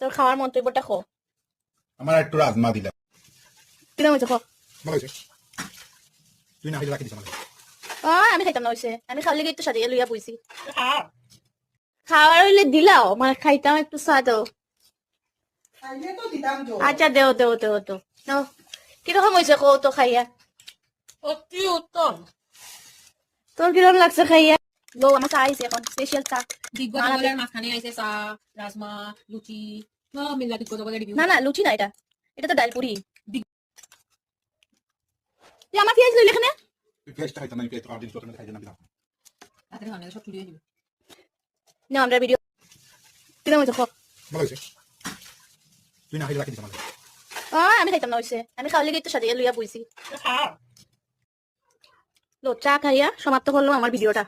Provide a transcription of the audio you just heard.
তোর খাওয়ার মন্তব্যটা খো। আমার একটু রাজমা দিলা কিরম হয়েছে খো? ভালো হয়েছে। তুই না খাইলে রাখি দিস আমাকে। আমি খাইতাম না হয়েছে, আমি খাওয়ার লেগে একটু সাজিয়ে লইয়া বইছি। খাওয়ার হইলে দিলাও, মানে খাইতাম একটু সাদও। আচ্ছা দেও দেও দেও তো নাও। কিরকম হয়েছে কো তো খাইয়া? অতি উত্তম। তোর কিরকম লাগছে খাইয়া? লো আমার চা আইছে এখন, স্পেশাল চা। দিগ্গজ জগলের মাঝখানে আইছে চা, রাজমা, লুচি, মিল্লা দিগ্গজ জগলের রিভিউ। না না লুচি না, এটা এটা তো ডাল পুরি। তুই আমার পেঁয়াজ লইলে এখানে? তুই পেঁয়াজটা খাইতাম না, আমি পেঁয়াজ তো আর জিনিস তোর মধ্যে খাইতে না দিলাম। তাড়াতাড়ি খাওয়া সব চুরি হয়ে যাবে। না আমরা ভিডিও কিরম হয়েছে খো? ভালো হয়েছে। তুই না খাইলে রাখি দিস আমাকে। আমি খাইতাম না হয়েছে, আমি খাওয়ার লেগে একটু সাজিয়ে লইয়া বইছি। লো চা খাইয়া সমাপ্ত করলো আমার ভিডিওটা।